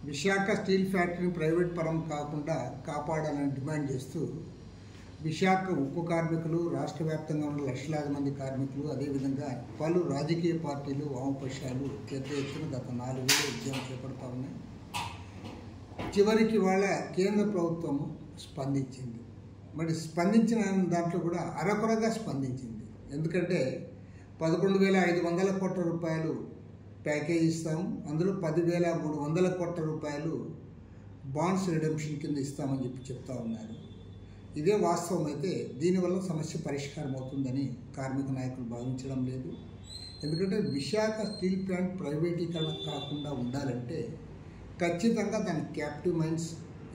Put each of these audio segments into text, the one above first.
Visakha steel ఫ్యాక్టరీని private పరం కాకుండా కాపాడాలని డిమాండ్ చేస్తూ విశాఖ ఉక్కు కార్మికులు, రాష్ట్ర వ్యాప్తంగా ఉన్న లక్షలాది మంది కార్మికులు, అదేవిధంగా పలు రాజకీయ పార్టీలు, వామపక్షాలు పెద్ద ఎత్తున గత 4 ఏళ్ళు ఉద్యమం చేపడతా ఉన్నాయి. చివరికి వాళ్ళ కేంద్ర ప్రభుత్వం స్పందించింది. మరి స్పందించిన దాంట్లో కూడా అరకొరగా స్పందించింది. ఎందుకంటే 11,500 కోట్ల రూపాయలు ప్యాకేజ్ ఇస్తాము, అందులో 10,300 కోట్ల రూపాయలు బాండ్స్ రిడెంప్షన్ కింద ఇస్తామని చెప్తా ఉన్నారు. ఇదే వాస్తవం అయితే దీనివల్ల సమస్య పరిష్కారం అవుతుందని కార్మిక నాయకులు భావించడం లేదు. ఎందుకంటే విశాఖ స్టీల్ ప్లాంట్ ప్రైవేటీకరణ కాకుండా ఉండాలంటే ఖచ్చితంగా దాని క్యాప్టివ్ మైన్స్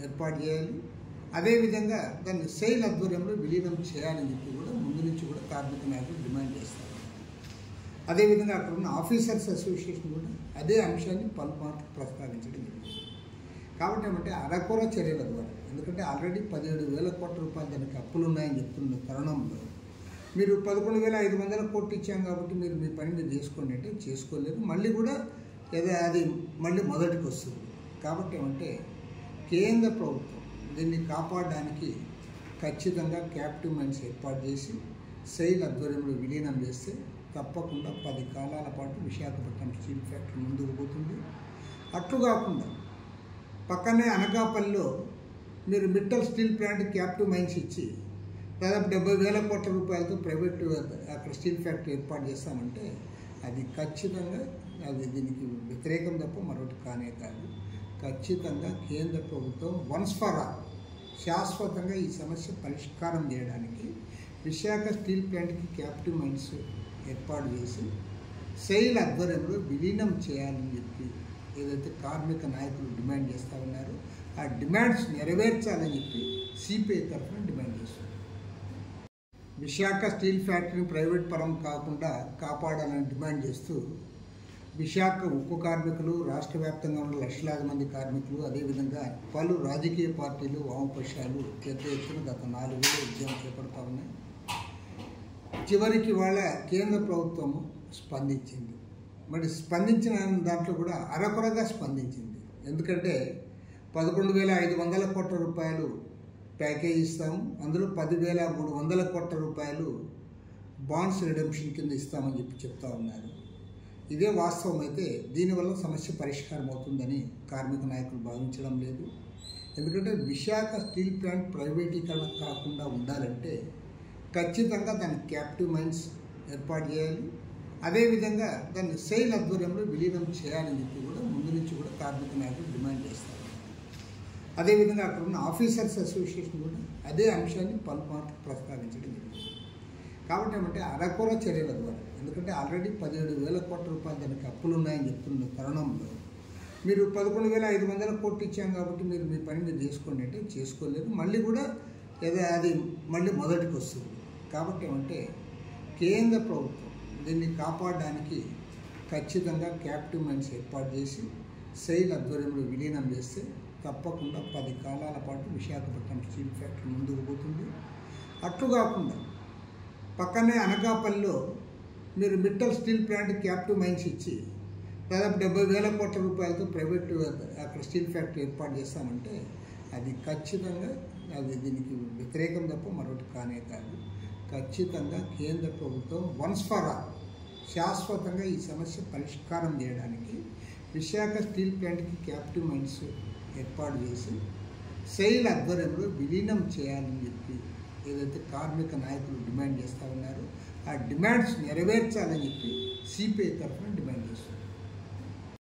ఏర్పాటు చేయాలి. అదేవిధంగా దాన్ని సెయిల్ ఆధ్వర్యంలో విలీనం చేయాలని చెప్పి కూడా ముందు నుంచి కూడా కార్మిక నాయకులు డిమాండ్ చేస్తారు. అదేవిధంగా అక్కడ ఉన్న ఆఫీసర్స్ అసోసియేషన్ కూడా అదే అంశాన్ని పలుమార్లు ప్రస్తావించడం జరిగింది. కాబట్టి ఏమంటే అరకొర చర్యల ద్వారా, ఎందుకంటే ఆల్రెడీ 17,000 కోట్ల రూపాయలు దానికి అప్పులు ఉన్నాయని చెప్తున్న తరుణంలో మీరు 11,500 కోట్లు ఇచ్చాం కాబట్టి మీరు మీ పని మీరు చేసుకోండి అంటే చేసుకోలేదు. మళ్ళీ కూడా అది మళ్ళీ మొదటికి వస్తుంది. కాబట్టి ఏమంటే కేంద్ర ప్రభుత్వం దీన్ని కాపాడడానికి ఖచ్చితంగా క్యాప్టివ్ మైన్స్ ఏర్పాటు చేసి సెయిల్ ఆధ్వర్యంలో విలీనం చేస్తే తప్పకుండా 10 కాలాల పాటు విశాఖపట్నం స్టీల్ ఫ్యాక్టరీ ముందుకు పోతుంది. అట్లు కాకుండా పక్కనే అనకాపల్లిలో మీరు Mittal steel plant captive mines ఇచ్చి దాదాపు 70,000 కోట్ల రూపాయలతో ప్రైవేట్ అక్కడ స్టీల్ ఫ్యాక్టరీ ఏర్పాటు చేస్తామంటే అది ఖచ్చితంగా దీనికి వ్యతిరేకం తప్ప మరొకటి కానే కాదు. ఖచ్చితంగా కేంద్ర ప్రభుత్వం వన్స్ ఫర్ ఆల్ శాశ్వతంగా ఈ సమస్య పరిష్కారం చేయడానికి విశాఖ స్టీల్ ప్లాంట్కి క్యాప్టివ్ మైన్స్ ఏర్పాటు చేసి సెయిల్ ఆధ్వర్యంలో విలీనం చేయాలని చెప్పి ఏదైతే కార్మిక నాయకులు డిమాండ్ చేస్తూ ఉన్నారో ఆ డిమాండ్స్ నెరవేర్చాలని చెప్పి సిపిఐ తరఫున డిమాండ్ చేస్తున్నారు. విశాఖ స్టీల్ ఫ్యాక్టరీని ప్రైవేట్ పరం కాకుండా కాపాడాలని డిమాండ్ చేస్తూ విశాఖ ఉక్కు కార్మికులు, రాష్ట్ర వ్యాప్తంగా ఉన్న లక్షలాది మంది కార్మికులు, అదేవిధంగా పలు రాజకీయ పార్టీలు, వామపక్షాలు పెద్ద ఎత్తున గత 4 ఏళ్ళు ఉద్యమం చేపడతా ఉన్నాయి. చివరికి వాళ్ళ కేంద్ర ప్రభుత్వం స్పందించింది. మరి స్పందించిన దాంట్లో కూడా అరకొరగా స్పందించింది. ఎందుకంటే 11,500 కోట్ల రూపాయలు ప్యాకేజ్ ఇస్తాము, అందులో 10,300 కోట్ల రూపాయలు బాండ్స్ రిడెంప్షన్ కింద ఇస్తామని చెప్తా ఉన్నారు. ఇదే వాస్తవం అయితే దీనివల్ల సమస్య పరిష్కారం అవుతుందని కార్మిక నాయకులు భావించడం లేదు. ఎందుకంటే విశాఖ స్టీల్ ప్లాంట్ ప్రైవేటీకరణ కాకుండా ఉండాలంటే ఖచ్చితంగా దాని క్యాప్టివ్ మైన్స్ ఏర్పాటు చేయాలి. అదేవిధంగా దాన్ని సెయిల్ ఆధ్వర్యంలో విలీనం చేయాలని చెప్పి కూడా ముందు నుంచి కూడా కార్మిక నాయకులు డిమాండ్ చేస్తారు. అదేవిధంగా అక్కడ ఉన్న ఆఫీసర్స్ అసోసియేషన్ కూడా అదే అంశాన్ని పలుమార్లు ప్రస్తావించడం జరిగింది. కాబట్టి ఏమంటే అరకొర చర్యల ద్వారా, ఎందుకంటే ఆల్రెడీ 17,000 కోట్ల రూపాయలు దానికి అప్పులు ఉన్నాయని చెప్తున్న తరుణంలో మీరు 11,500 కోట్లు ఇచ్చాం కాబట్టి మీరు మీ పని మీరు చేసుకోండి అంటే చేసుకోలేదు. మళ్ళీ కూడా అది మళ్ళీ మొదటికి వస్తుంది. కాబట్టి ఏమంటే కేంద్ర ప్రభుత్వం దీన్ని కాపాడడానికి ఖచ్చితంగా క్యాప్టివ్ మైన్స్ ఏర్పాటు చేసి సెయిల్ ఆధ్వర్యంలో విలీనం చేస్తే తప్పకుండా 10 కాలాల పాటు విశాఖపట్నం స్టీల్ ఫ్యాక్టరీ ముందుకు పోతుంది. అట్లు కాకుండా పక్కనే అనకాపల్లిలో మీరు Mittal steel plant captive mines ఇచ్చి దాదాపు 70,000 కోట్ల రూపాయలతో ప్రైవేట్ అక్కడ స్టీల్ ఫ్యాక్టరీ ఏర్పాటు చేస్తామంటే అది ఖచ్చితంగా దీనికి వ్యతిరేకం తప్ప మరొకటి కానే కాదు. ఖచ్చితంగా కేంద్ర ప్రభుత్వం వన్స్ ఫర్ ఆల్ శాశ్వతంగా ఈ సమస్య పరిష్కారం చేయడానికి విశాఖ స్టీల్ ప్లాంట్కి క్యాప్టివ్ మైన్స్ ఏర్పాటు చేసి సెయిల్ ఆధ్వర్యంలో విలీనం చేయాలని చెప్పి ఏదైతే కార్మిక నాయకులు డిమాండ్ చేస్తూ ఉన్నారో ఆ డిమాండ్స్ నెరవేర్చాలని చెప్పి సిపిఐ తరఫున